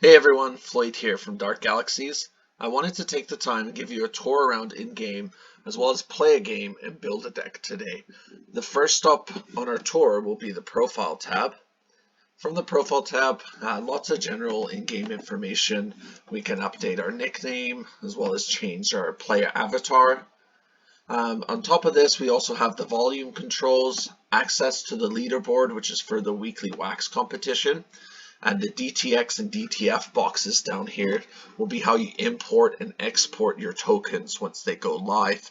Hey everyone, Floyd here from Galaxies. I wanted to take the time to give you a tour around in-game, as well as play a game and build a deck today. The first stop on our tour will be the Profile tab. From the Profile tab, lots of general in-game information. We can update our nickname, as well as change our player avatar. On top of this, we also have the volume controls, access to the leaderboard, which is for the weekly wax competition. And the DTX and DTF boxes down here will be how you import and export your tokens once they go live.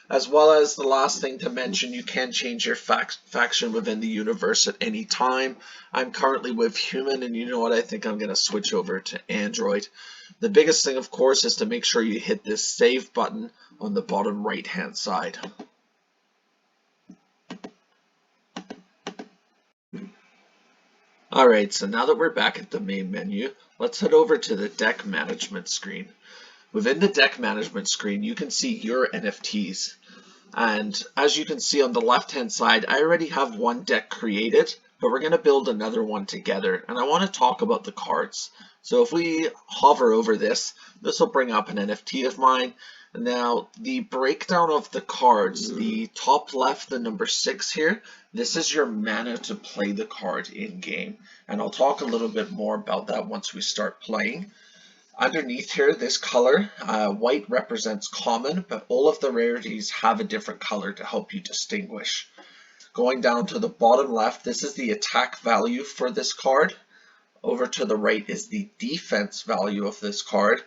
As well as the last thing to mention, you can change your faction within the universe at any time. I'm currently with human, and you know what, I think I'm going to switch over to Android. The biggest thing, of course, is to make sure you hit this save button on the bottom right hand side. Alright, so now that we're back at the main menu, let's head over to the deck management screen. Within the deck management screen, you can see your NFTs. And as you can see on the left hand side, I already have one deck created, but we're going to build another one together. And I want to talk about the cards. So if we hover over this, this will bring up an NFT of mine. Now, the breakdown of the cards, the top left, the number 6 here, this is your mana to play the card in game. And I'll talk a little bit more about that once we start playing. Underneath here, this color, white represents common, but all of the rarities have a different color to help you distinguish. Going down to the bottom left, this is the attack value for this card. Over to the right is the defense value of this card.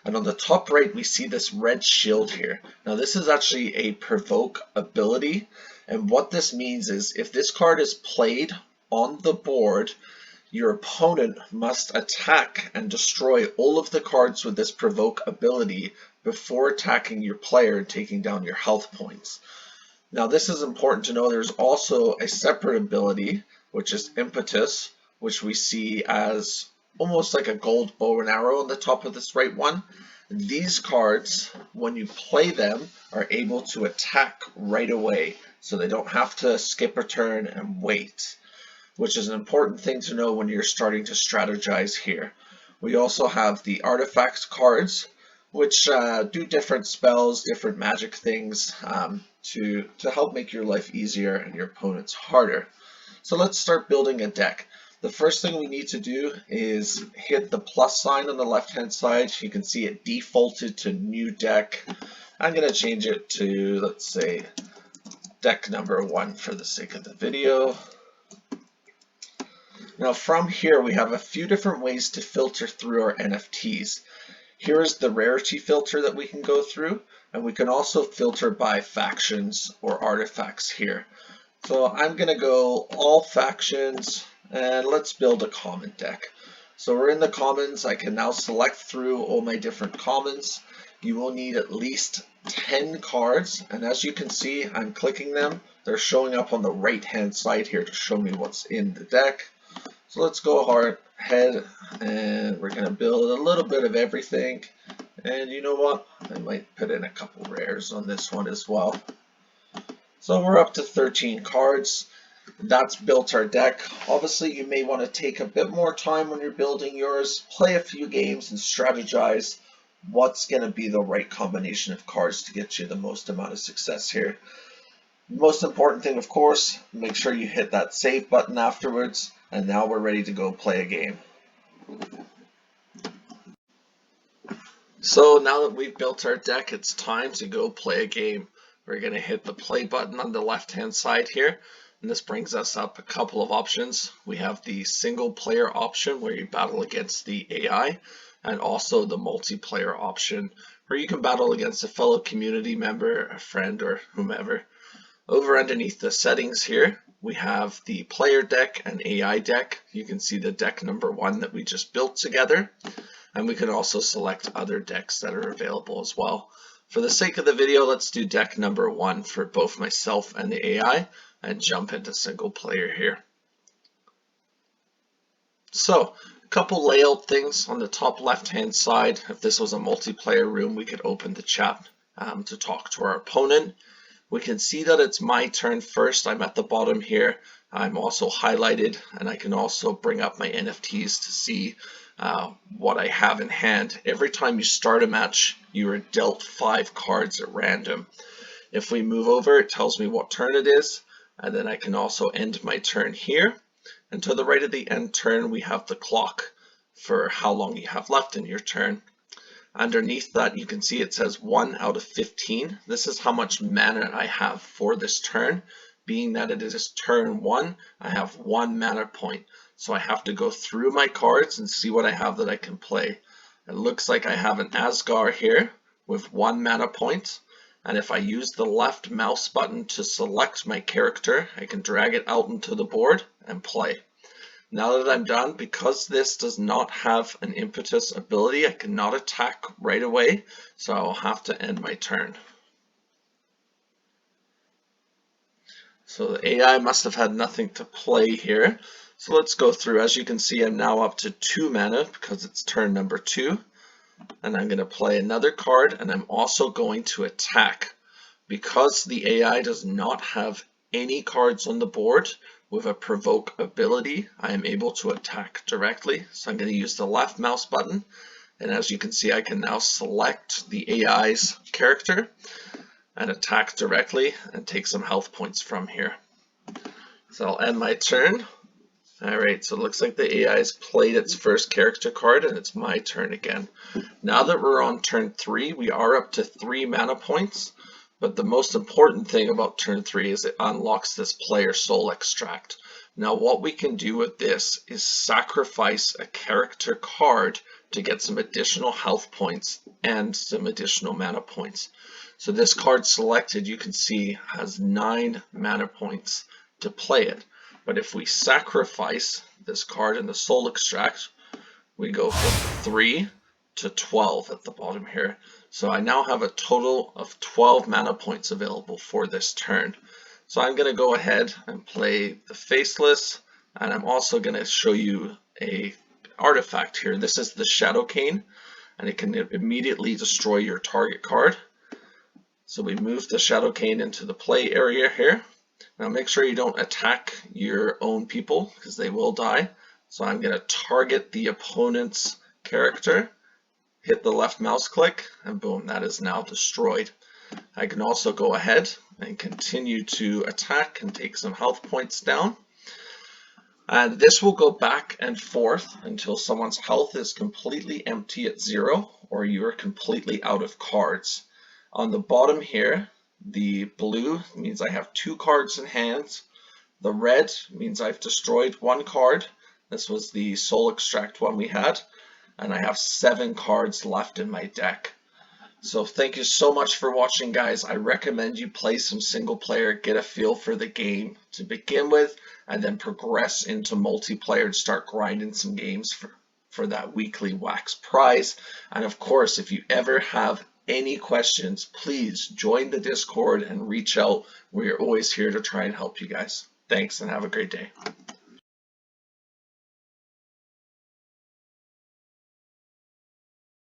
And on the top right, we see this red shield here. Now this is actually a provoke ability. And what this means is if this card is played on the board, your opponent must attack and destroy all of the cards with this provoke ability before attacking your player and taking down your health points. Now this is important to know. There's also a separate ability, which is impetus, which we see as almost like a gold bow and arrow on the top of this right one. These cards, when you play them, are able to attack right away, so they don't have to skip a turn and wait, which is an important thing to know when you're starting to strategize here. We also have the artifact cards, which do different spells, different magic things to help make your life easier and your opponent's harder. So let's start building a deck. The first thing we need to do is hit the plus sign on the left hand side. You can see it defaulted to new deck. I'm going to change it to, let's say, deck number 1 for the sake of the video. Now from here we have a few different ways to filter through our NFTs. Here is the rarity filter that we can go through, and we can also filter by factions or artifacts here. So I'm going to go all factions, and let's build a common deck. So we're in the commons. I can now select through all my different commons. You will need at least 10 cards, and as you can see, I'm clicking them. They're showing up on the right hand side here to show me what's in the deck. So let's go ahead and we're going to build a little bit of everything. And you know what? I might put in a couple rares on this one as well. So we're up to 13 cards. That's built our deck. Obviously, you may want to take a bit more time when you're building yours, play a few games and strategize what's going to be the right combination of cards to get you the most amount of success here. Most important thing, of course, make sure you hit that save button afterwards, and now we're ready to go play a game. So now that we've built our deck, it's time to go play a game. We're going to hit the play button on the left hand side here, and this brings us up a couple of options. We have the single player option where you battle against the AI, and also the multiplayer option where you can battle against a fellow community member, a friend, or whomever. Over underneath the settings here, we have the player deck and AI deck. You can see the deck number 1 that we just built together. And we can also select other decks that are available as well. For the sake of the video, let's do deck number 1 for both myself and the AI and jump into single player here. So, a couple layout things on the top left hand side. If this was a multiplayer room, we could open the chat to talk to our opponent. We can see that it's my turn first. I'm at the bottom here. I'm also highlighted, and I can also bring up my NFTs to see what I have in hand. Every time you start a match, you are dealt 5 cards at random. If we move over, it tells me what turn it is, and then I can also end my turn here. And to the right of the end turn, we have the clock for how long you have left in your turn. Underneath that, you can see it says 1 out of 15. This is how much mana I have for this turn. Being that it is turn 1, I have 1 mana point. So I have to go through my cards and see what I have that I can play. It looks like I have an Asgard here with 1 mana point. And if I use the left mouse button to select my character, I can drag it out into the board and play. Now that I'm done, because this does not have an impetus ability, I cannot attack right away, so I'll have to end my turn. So the AI must have had nothing to play here. So let's go through. As you can see, I'm now up to 2 mana because it's turn number 2. And I'm going to play another card, and I'm also going to attack. Because the AI does not have any cards on the board, with a provoke ability, I am able to attack directly. So I'm going to use the left mouse button, and as you can see, I can now select the AI's character and attack directly and take some health points from here. So I'll end my turn. Alright, so it looks like the AI has played its first character card, and it's my turn again. Now that we're on turn 3, we are up to 3 mana points. But the most important thing about turn 3 is it unlocks this player soul extract. Now what we can do with this is sacrifice a character card to get some additional health points and some additional mana points. So this card selected, you can see, has 9 mana points to play it. But if we sacrifice this card in the soul extract, we go from 3 to 12 at the bottom here. So I now have a total of 12 mana points available for this turn. So I'm going to go ahead and play the Faceless, and I'm also going to show you a artifact here. This is the Shadow Cane, and it can immediately destroy your target card. So we move the Shadow Cane into the play area here. Now make sure you don't attack your own people because they will die. So I'm going to target the opponent's character, hit the left mouse click, and boom, that is now destroyed. I can also go ahead and continue to attack and take some health points down. And this will go back and forth until someone's health is completely empty at 0 or you are completely out of cards. On the bottom here, the blue means I have 2 cards in hand. The red means I've destroyed 1 card. This was the soul extract one we had. And I have 7 cards left in my deck. So thank you so much for watching, guys. I recommend you play some single player, get a feel for the game to begin with, and then progress into multiplayer and start grinding some games for that weekly wax prize. And of course, if you ever have any questions, please join the Discord and reach out. We're always here to try and help you guys. Thanks and have a great day.